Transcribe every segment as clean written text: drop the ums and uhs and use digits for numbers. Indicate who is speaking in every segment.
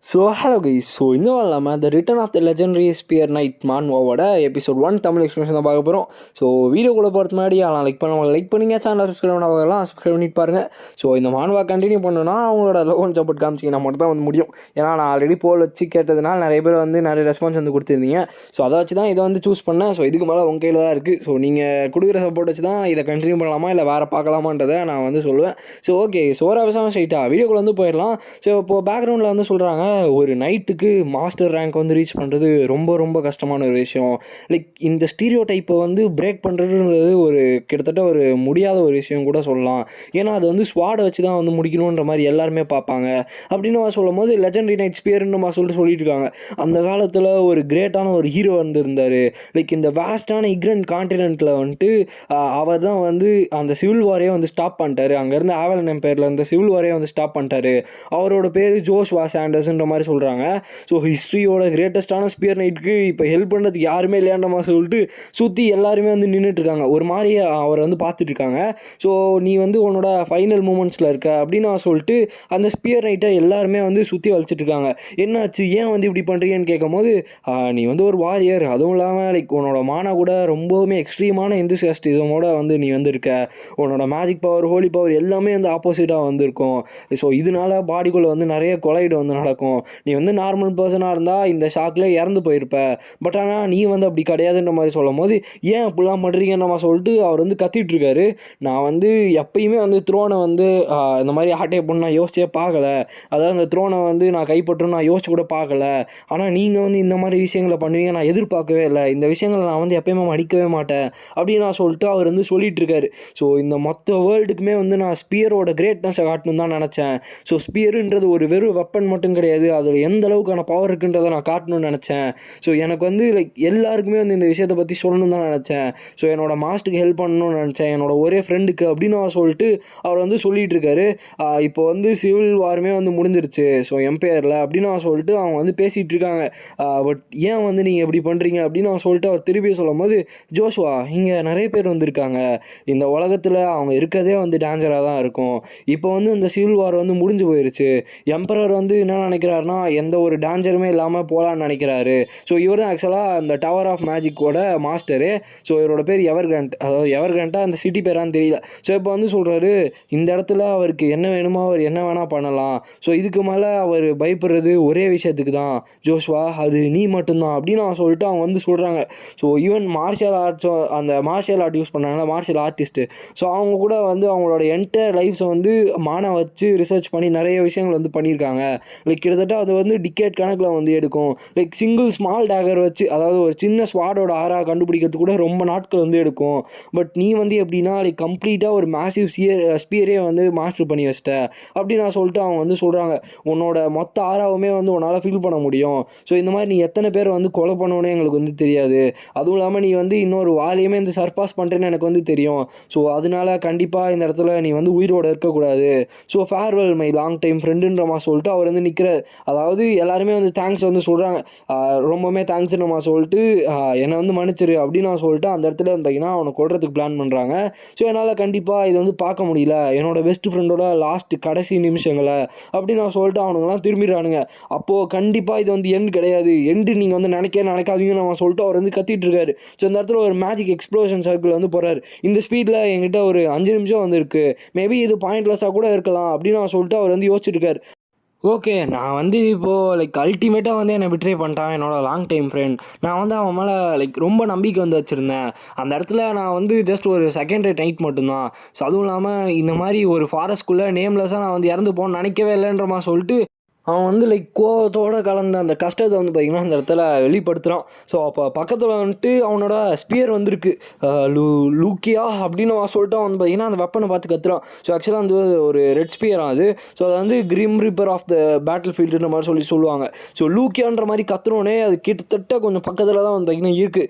Speaker 1: Hello guys. இன்னும் இல்லாமல் the return of the legendary spear knight மான்வாவோட எபிசோட் 1 தமிழ் எக்ஸ்பிளேஷன் தான் பார்க்க போகிறோம். வீடியோக்குள்ளே போகிறது முன்னாடி அதெல்லாம் லைக் பண்ணுங்க, சேனலை சப்ஸ்கிரைப் பண்ணாங்கலாம் சப்ஸ்கிரைப் பண்ணிட்டு பாருங்கள். இந்த மான்வா கண்டினியூ பண்ணணும்னா அவங்களோட லவ் அண்ட் சப்போர்ட் காமிச்சிங்கன்னா மட்டும் தான் முடியும். ஏன்னா நான் ஆல்ரெடி போல் வச்சு கேட்டதுனால நிறைய பேர் நிறைய ரெஸ்பான்ஸ் கொடுத்துருந்தீங்க. அதை வச்சு தான் இதை சூஸ் பண்ணேன். இதுக்கு மேலே உங்கள் கையில் தான் இருக்குது. நீங்கள் கொடுக்குற சப்போர்ட் வச்சு தான் இதை கண்டினியூ பண்ணலாமா இல்லை வேறு பார்க்கலாமான்றதை நான் சொல்லுவேன். ஓகே, சோரா விஷயம் ஸ்ட்ரைட்டாக வீடியோக்குள்ளே போயிடலாம். இப்போது பேக்ரவுண்டில் சொல்கிறாங்க, ஒரு நைட்டுக்கு மாஸ்டர் ரேங்க் ரீச் பண்ணுறது ரொம்ப ரொம்ப கஷ்டமான ஒரு விஷயம். இந்த ஸ்டீரியோ டைப்பை பிரேக் பண்ணுறதுன்றது ஒரு கிட்டத்தட்ட ஒரு முடியாத ஒரு விஷயம் கூட சொல்லலாம். ஏன்னா அது ஸ்வாடை வச்சு தான் முடிக்கணுன்ற மாதிரி எல்லாருமே பார்ப்பாங்க. அப்படின்னு சொல்லும் போது லெஜெண்டரி நைட் ஸ்பியர்னு சொல்லிட்டு இருக்காங்க. அந்த காலத்தில் ஒரு கிரேட்டான ஒரு ஹீரோ இருந்தார். இந்த வேஸ்டான இக்ரண்ட் கான்டினென்ட்டில் அவர் தான் அந்த சிவில் வாரையே ஸ்டாப் பண்ணிட்டாரு. அங்கேருந்து ஆவலன் எம்பையரில் இருந்த சிவில் வாரையே ஸ்டாப் பண்ணிட்டாரு. அவரோட பேர் ஜோஷ்வா சாண்டர்ஸ்ன்ற மாதிரி சொல்கிறாங்க. ஹிஸ்ட்ரியோட கிரேட்டஸ்டான ஸ்பியர் நைட்டுக்கு இப்போ ஹெல்ப் பண்ணுறதுக்கு யாருமே இல்லையான்ற மாதிரி சொல்லிட்டு சுற்றி எல்லாருமே நின்றுட்டுருக்காங்க. ஒரு மாதிரி அவரை பார்த்துட்டு இருக்காங்க. நீ உன்னோட ஃபைனல் மூமெண்ட்ஸில் இருக்க அப்படின்னு சொல்லிட்டு அந்த ஸ்பியர் நைட்டை எல்லாருமே சுற்றி வலிச்சிட்ருக்காங்க. என்னாச்சு, ஏன் இப்படி பண்ணுறீங்கன்னு கேட்கும் போது, நீ ஒரு வாரியர், அதுவும் இல்லாமல் உன்னோட மானா கூட ரொம்பவுமே எக்ஸ்ட்ரீமான எந்தூசியாஸ்டிசமோட நீ இருக்க. உன்னோட மேஜிக் பவர், ஹோலி பவர் எல்லாமே ஆப்போசிட்டாக வந்திருக்கும். இதனால பாடிக்குள்ளே நிறைய கொலைடு நடக்கும். நீ நார்மல் பர்சனாக இருந்தால் இந்த ஷாக்கில் இறந்து போயிருப்ப. பட் ஆனால் நீ அப்படி கிடையாதுன்ற மாதிரி சொல்லும் போது, ஏன் அப்படிலாம் பண்ணுறீங்கன்னு நம்ம சொல்லிட்டு அவர் கத்திட்டு இருக்காரு. நான் எப்பயுமே த்ரோனை இந்த மாதிரி அட்டாக் பண்ண நான் யோசிச்சே பார்க்கல. அதாவது அந்த த்ரோனை நான் கைப்பற்றணும் நான் யோசிச்சு கூட பார்க்கல. ஆனால் நீங்கள் இந்த மாதிரி விஷயங்களை பண்ணுவீங்க நான் எதிர்பார்க்கவே இல்லை. இந்த விஷயங்களை நான் எப்பயுமே மடிக்கவே மாட்டேன் அப்படின்னு நான் சொல்லிட்டு அவர் சொல்லிட்டு இருக்காரு. இந்த மொத்த வேர்ல்டுக்குமே நான் ஸ்பியரோட கிரேட்னஸை காட்டணும் தான் நினச்சேன். ஸ்பியருன்றது ஒரு வெறும் வெப்பன் மட்டும் கிடையாது, அதில் எந்த அளவுக்கான பவர் இருக்குன்றதை நான் காட்டணும்னு நினச்சேன். எனக்கு எல்லாருக்குமே இந்த விஷயத்தை பற்றி சொல்லணும்னு தான் நினச்சேன். என்னோட மாஸ்டருக்கு ஹெல்ப் பண்ணணும்னு நினச்சேன், என்னோட ஒரே ஃப்ரெண்டுக்கு அப்படின்னு சொல்லிட்டு அவர் சொல்லிட்டு இருக்காரு. இப்போ சிவில் வாருமே முடிஞ்சிருச்சு எம்பையரில் அப்படின்னு சொல்லிட்டு அவங்க பேசிகிட்டு இருக்காங்க. பட் ஏன் நீங்கள் எப்படி பண்ணுறீங்க அப்படின்னு சொல்லிட்டு அவர் திருப்பி சொல்லும் போது, ஜோஷ்வா, இங்கே நிறைய பேர் வந்திருக்காங்க. இந்த உலகத்தில் அவங்க இருக்கிறதே டேஞ்சராக தான் இருக்கும். இப்போ இந்த சிவில் வார் முடிஞ்சு போயிருச்சு. எம்பரர் என்ன நினைக்கிறாருன்னா, எந்த ஒரு டேஞ்சருமே இல்லாமல் போகலான்னு நினைக்கிறாரு. இவர் தான் ஆக்சுவலாக அந்த டவர் ஆஃப் மேஜிக்கோட மாஸ்டரு. இவரோட பேர் எவர் கிராண்ட். அதாவது எவர் கிராண்ட்டாக அந்த சிட்டி பேரான்னு தெரியல. இப்போ சொல்கிறாரு, இந்த இடத்துல அவருக்கு என்ன வேணுமோ அவர் என்ன வேணால் பண்ணலாம். இதுக்கு மேலே அவர் பயப்படுறது ஒரே விஷயத்துக்கு தான் ஜோஷ்வா, அது நீ மட்டும்தான் அப்படின்னு சொல்லிட்டு அவங்க சொல்கிறாங்க. ஈவன் மார்ஷியல் ஆர்ட்ஸோ, அந்த மார்ஷியல் ஆர்ட் யூஸ் பண்ணாங்களா மார்ஷியல் ஆர்டிஸ்ட்டு, அவங்க கூட அவங்களோட என்டையர் லைஃப்ஸை மானை வச்சு ரிசர்ச் பண்ணி நிறைய விஷயங்கள் பண்ணியிருக்காங்க. கிட்டத்தட்ட அது டிக்கெட் கணக்கில் எடுக்கும். சிங்கிள் ஸ்மால் டேகர் வச்சு, அதாவது ஒரு சின்ன ஸ்வாடோட ஆறாக கண்டுபிடிக்கிறதுக்கு கூட ரொம்ப நாட்கள் எடுக்கும். பட் நீ எப்படின்னா கம்ப்ளீட்டாக ஒரு மேசிவ் ஸ்பியரே மாஸ்டர் பண்ணி வச்சிட்ட அப்படின்னு நான் சொல்லிட்டு அவங்க சொல்கிறாங்க. உன்னோட மொத்த ஆறாவுமே உன்னால் ஃபீல் பண்ண முடியும். இந்த மாதிரி நீ எத்தனை பேர் கொலை பண்ணணுன்னு எங்களுக்கு தெரியாது. அதுவும் இல்லாமல் நீ இன்னொரு வாலியுமே சர்பாஸ் பண்ணுறேன்னு எனக்கு தெரியும். அதனால கண்டிப்பாக இந்த இடத்துல நீ உயிரோடு இருக்கக்கூடாது. ஃபேர்வெல் மை லாங் டைம் ஃப்ரெண்டுன்ற மாதிரி சொல்லிட்டு அவர் நிற்கிறார். அதாவது எல்லாருமே தேங்க்ஸ் சொல்கிறாங்க. ரொம்பவுமே தேங்க்ஸ் நம்ம சொல்லிட்டு என்னை மன்னிச்சிரு அப்படின்னு நான் சொல்லிட்டு அந்த இடத்துல பார்த்தீங்கன்னா அவனை கொல்றதுக்கு பிளான் பண்ணுறாங்க. என்னால் கண்டிப்பாக இதை பார்க்க முடியல, என்னோட பெஸ்ட் ஃப்ரெண்டோட லாஸ்ட் கடைசி நிமிஷங்களை அப்படின்னு நான் சொல்லிட்டு அவனுங்களாம் திரும்பிடுறானுங்க. அப்போது கண்டிப்பாக இது எண்டு கிடையாது, எண்டு நீங்கள் நினைக்காதீங்கன்னு நம்ம சொல்லிட்டு அவர் கத்திட்டு இருக்காரு. இந்த இடத்துல ஒரு மேஜிக் எக்ஸ்ப்ளோஷன் சர்க்கிள் போகிறார். இந்த ஸ்பீடில் என்கிட்ட ஒரு 5 நிமிஷம் இருக்குது, மேபி இது பாயிண்ட்லெஸ்ஸாக கூட இருக்கலாம் அப்படின்னு நான் சொல்லிட்டு அவர் யோசிச்சுருக்காரு. ஓகே, நான் இப்போது அல்டிமேட்டாக என்னை பிட்ரே பண்ணிட்டான் என்னோட லாங் டைம் ஃப்ரெண்ட். நான் அவன் மேலே ரொம்ப நம்பிக்கை வச்சுருந்தேன். அந்த இடத்துல நான் ஜஸ்ட் ஒரு செகண்ட் நைட் மட்டும்தான். அதுவும் இல்லாமல் இந்த மாதிரி ஒரு ஃபாரஸ்ட்குள்ளே நேம்லெஸ்ஸாக நான் இறந்து போகணும்னு நினைக்கவே இல்லைன்ற மாதிரி சொல்லிட்டு அவன் கோவத்தோடு கலந்த அந்த கஷ்டத்தை பார்த்திங்கன்னா அந்த இடத்துல வெளிப்படுத்துகிறான். அப்போ பக்கத்தில் அவனோட ஸ்பியர் வந்திருக்கு. லூக்கியா அப்படின்னு சொல்லிட்டு அவன் பார்த்திங்கன்னா அந்த வெப்பனை பார்த்து கத்துறான். ஆக்சுவலாக ஒரு ரெட் ஸ்பியராக அது. அது கிரிம் ரிப்பர் ஆஃப் த பேட்டில் ஃபீல்டுன்ற மாதிரி சொல்லுவாங்க. லூக்கியான்ற மாதிரி கத்துறோன்னே அது கிட்டத்தட்ட கொஞ்சம் பக்கத்தில் தான் பார்த்திங்கன்னா இருக்குது.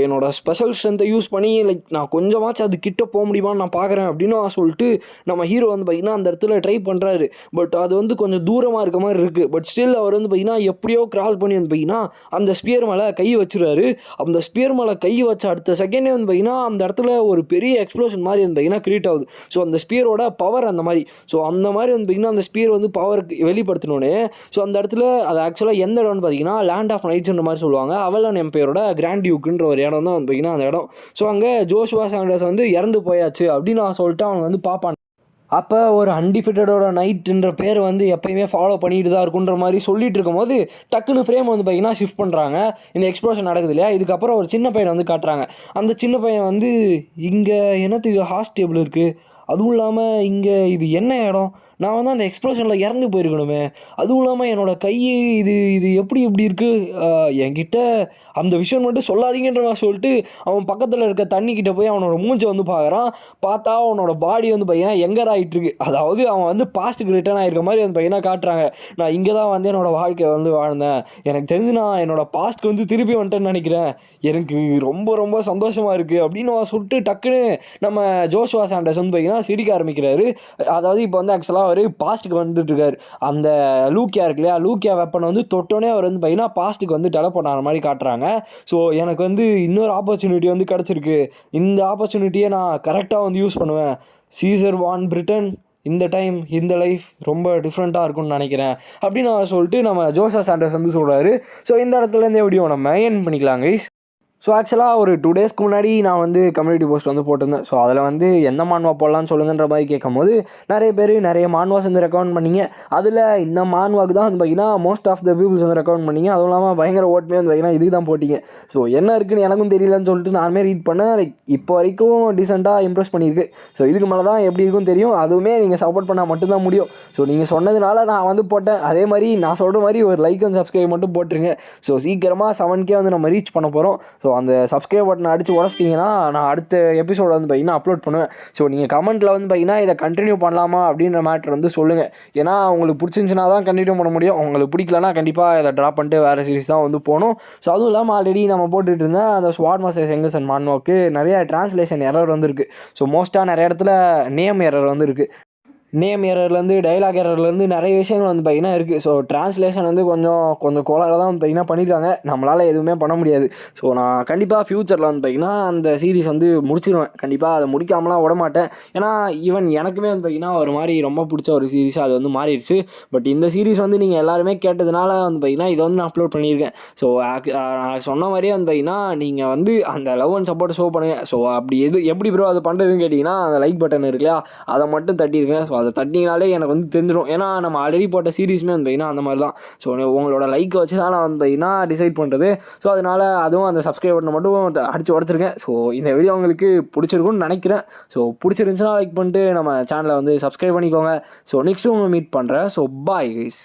Speaker 1: என்னோட ஸ்பெஷல் ஸ்ட்ரென்த்தை யூஸ் பண்ணி நான் கொஞ்சமாச்சும் அது கிட்ட போக முடியுமான்னு நான் பார்க்குறேன் அப்படின்னு சொல்லிட்டு நம்ம ஹீரோ பார்த்திங்கன்னா அந்த இடத்துல ட்ரை பண்ணுறாரு. பட் அது கொஞ்சம் தூரமாக இருக்க மாதிரி மாதிரி இருக்குது. பட் ஸ்டில் அவர் வந்து பார்த்திங்கன்னா எப்படியோ கிரால் பண்ணி வந்து பார்த்திங்கன்னா அந்த ஸ்பியர் மேலே கை வச்சுருவாரு. அந்த ஸ்பியர் மேலே கை வச்ச அடுத்த செகண்டே வந்து பார்த்திங்கன்னா அந்த இடத்துல ஒரு பெரிய எக்ஸ்ப்ளோஷன் மாதிரி வந்து பார்த்திங்கன்னா கிரியேட் ஆகுது. ஸோ அந்த ஸ்பியரோட பவர் அந்த மாதிரி. ஸோ அந்த மாதிரி வந்து பார்த்திங்கன்னா அந்த ஸ்பியர் வந்து பவருக்கு வெளிப்படுத்தினோடனே ஸோ அந்த இடத்துல அது ஆக்சுவலாக எந்த இடம்னு பார்த்திங்கன்னா லேண்ட் ஆஃப் நைட்ஸ்ன்ற மாதிரி சொல்லுவாங்க. அவலன் எம்பையரோட கிராண்ட் டியூக்குன்ற ஒரு இடம் தான் வந்து பார்த்திங்கன்னா அந்த இடம். ஸோ அங்கே ஜோஷுவா சாண்டர்ஸ் வந்து இறந்து போயாச்சு அப்படின்னு நான் சொல்லிட்டு அவங்க வந்து பார்ப்பான். அப்போ ஒரு அன்டிஃபிட்டடோட நைட்டுன்ற பேர் வந்து எப்பயுமே ஃபாலோ பண்ணிட்டு தான் இருக்குன்ற மாதிரி சொல்லிட்டு இருக்கும்போது டக்குன்னு ஃப்ரேம் வந்து பார்த்திங்கன்னா ஷிஃப்ட் பண்ணுறாங்க. இந்த எக்ஸ்ப்ளோஷன் நடக்குது இல்லையா, இதுக்கப்புறம் ஒரு சின்ன பையனை வந்து காட்டுறாங்க. அந்த சின்ன பையன் வந்து இங்கே என்னத்துக்கு ஹாஸ்டேபிள் இருக்குது, அதுவும் இல்லாமல் இங்கே இது என்ன இடம், நான் வந்து அந்த எக்ஸ்ப்ளோஷனில் இறந்து போயிருக்கணுமே, அதுவும் இல்லாமல் என்னோடய கை இது இது எப்படி இப்படி இருக்குது, என்கிட்ட அந்த விஷயம் மட்டும் சொல்லாதீங்கன்ற மாதிரி சொல்லிட்டு அவன் பக்கத்தில் இருக்க தண்ணிக்கிட்ட போய் அவனோட மூஞ்சை வந்து பார்க்குறான். பார்த்தா அவனோட பாடி வந்து பார்த்தீங்கன்னா எங்கர் ஆகிட்டுருக்கு. அதாவது அவன் வந்து பாஸ்ட்டுக்கு ரிட்டர்ன் ஆகிருக்க மாதிரி வந்து பார்த்தீங்கன்னா காட்டுறாங்க. நான் இங்கே தான் வந்து என்னோடய வாழ்க்கையை வந்து வாழ்ந்தேன், எனக்கு தெரிஞ்சு நான் என்னோடய பாஸ்ட்டுக்கு வந்து திருப்பி வந்துட்டேன்னு நினைக்கிறேன், எனக்கு ரொம்ப ரொம்ப சந்தோஷமாக இருக்குது அப்படின்னு அவன் சொல்லிட்டு டக்குன்னு நம்ம ஜோஷுவா சாண்டர்ஸ் வந்து பார்த்தீங்கன்னா சிரிக்க ஆரம்பிக்கிறாரு. அதாவது இப்போ வந்து ஆக்சுவலாக அவர் பாஸ்ட்டுக்கு வந்துட்டுருக்காரு. அந்த லூக்கியா இருக்கு இல்லையா, லூக்கியா வெப்பனை வந்து தொட்டோன்னே அவர் வந்து பார்த்தீங்கன்னா பாஸ்ட்டுக்கு வந்து டெலபோர்ட் ஆகிற மாதிரி காட்டுறாங்க. ஸோ எனக்கு வந்து இன்னொரு ஆப்பர்ச்சுனிட்டி வந்து கிடச்சிருக்கு, இந்த ஆப்பர்ச்சுனிட்டியை நான் கரெக்டாக வந்து யூஸ் பண்ணுவேன். சீசர் வான் பிரிட்டன் இந்த டைம் இந்த லைஃப் ரொம்ப டிஃப்ரெண்ட்டாக இருக்கும்னு நினைக்கிறேன் அப்படின்னு நான் சொல்லிட்டு நம்ம ஜோஷுவா சாண்டர்ஸ் வந்து சொல்கிறாரு. ஸோ இந்த இடத்துல இந்த வீடியோ நம்ம எண்ட் பண்ணிக்கலாம் கைஸ். ஸோ ஆக்சுவலாக ஒரு 2 டேஸ்க்கு முன்னாடி நான் வந்து கம்யூனிட்டி போஸ்ட் வந்து போட்டிருந்தேன். ஸோ அதில் வந்து எந்த மான்வா போடலான்னு சொல்லுங்கன்ற மாதிரி கேட்கும்போது நிறைய பேர் நிறைய மான்வாஸ் வந்து ரெக்கமெண்ட் பண்ணிங்க. அதில் இந்த மான்வாக்கு தான் வந்து பார்த்திங்கன்னா மோஸ்ட் ஆஃப் த பீப்புள்ஸ் வந்து ரெக்கமெண்ட் பண்ணிங்க. அதுவும் இல்லாமல் பயங்கர ஓட்டுமே வந்து பார்த்திங்கன்னா இதுக்கு தான் போட்டிங்க. ஸோ என்ன இருக்குன்னு எனக்கும் தெரியலன்னு சொல்லிட்டு நானுமே ரீட் பண்ணேன். லைக் இப்போ வரைக்கும் டீசெண்டாக இம்ப்ரெஸ் பண்ணியிருக்கு. ஸோ இதுக்கு மேலே தான் எப்படி இருக்கும் தெரியும். அதுவுமே நீங்கள் சப்போர்ட் பண்ணால் மட்டும்தான் முடியும். ஸோ நீங்கள் சொன்னதுனால நான் வந்து போட்டேன். அதே மாதிரி நான் சொல்கிற மாதிரி ஒரு லைக் அண்ட் சப்ஸ்கிரைப் மட்டும் போட்டுருங்க. ஸோ சீக்கிரமாக 7K வந்து நம்ம ரீச் பண்ண போகிறோம். ஸோ அந்த சப்ஸ்கிரைப் பட்டனை அடித்து உடச்சிட்டிங்கன்னா நான் அடுத்த எபிசோட வந்து பார்த்திங்கன்னா அப்லோட் பண்ணுவேன். ஸோ நீங்கள் கமெண்ட்டில் வந்து பார்த்திங்கன்னா இதை கண்டினியூ பண்ணலாமா அப்படின்ற மேட்ரு வந்து சொல்லுங்கள். ஏன்னா உங்களுக்கு பிடிச்சிருந்துச்சுன்னா தான் கண்டினியூ பண்ண முடியும். உங்களுக்கு பிடிக்கலனா கண்டிப்பாக இதை ட்ராப் பண்ணிட்டு வேறு சீரிஸ் தான் வந்து போகணும். ஸோ அதுவும் இல்லாமல் ஆல்ரெடி நம்ம போட்டுட்டு இருந்தேன் அந்த ஸ்வாட் மாஸ்டர் செங்கசன் மான்வாக்கு நிறைய டிரான்ஸ்லேஷன் எரர் வந்துருக்கு. ஸோ மோஸ்ட்டாக நிறைய இடத்துல நேம் எரர் வந்து இருக்குது. நேம் எரர்லேருந்து டைலாக் எரர்லேருந்து நிறைய விஷயங்கள் வந்து பார்த்திங்கன்னா இருக்குது. ஸோ ட்ரான்ஸ்லேஷன் வந்து கொஞ்சம் கோளாக தான் வந்து பார்த்திங்கன்னா பண்ணியிருக்காங்க. நம்மளால் எதுவுமே பண்ண முடியாது. ஸோ நான் கண்டிப்பாக ஃப்யூச்சரில் வந்து பார்த்திங்கன்னா அந்த சீரிஸ் வந்து முடிச்சிடுவேன். கண்டிப்பாக அதை முடிக்காமலாம் விட மாட்டேன். ஏன்னா ஈவன் எனக்குமே வந்து பார்த்திங்கன்னா ஒரு மாதிரி ரொம்ப பிடிச்ச ஒரு சீரிஸ் அது வந்து மாறிடுச்சு. பட் இந்த சீரிஸ் வந்து நீங்கள் எல்லாருமே கேட்டதுனால வந்து பார்த்திங்கன்னா இதை வந்து நான் அப்லோட் பண்ணியிருக்கேன். ஸோ நான் சொன்ன மாதிரியே வந்து பார்த்திங்கன்னா நீங்கள் வந்து அந்த லவ் அண்ட் சப்போர்ட் ஷோ பண்ணுங்கள். ஸோ அப்படி எப்படி ப்ரோ அது பண்ணுறதுன்னு கேட்டிங்கன்னா அந்த லைக் பட்டன் இருக்கு இல்லையா, அதை மட்டும் தட்டியிருக்கேன். ஸோ அதை தட்டினாலே எனக்கு வந்து தெரிஞ்சிடும். ஏன்னா நம்ம ஆல்ரெடி போட்ட சீரிஸுமே வந்து பார்த்திங்கன்னா அந்த மாதிரி தான். ஸோ உங்களோட லைக் வச்சு தான் நான் வந்து பார்த்திங்கன்னா டிசைட் பண்ணுறது. ஸோ அதனால் அதுவும் அந்த சப்ஸ்கிரைப் பட்டனை மட்டும் அடித்து உடச்சிருக்கேன். ஸோ இந்த வீடியோ உங்களுக்கு பிடிச்சிருக்குன்னு நினைக்கிறேன். ஸோ பிடிச்சிருந்துச்சுன்னா லைக் பண்ணிட்டு நம்ம சேனலை வந்து சப்ஸ்கிரைப் பண்ணிக்கோங்க. ஸோ நெக்ஸ்ட்டு உங்களை மீட் பண்ணுறேன். So bye guys.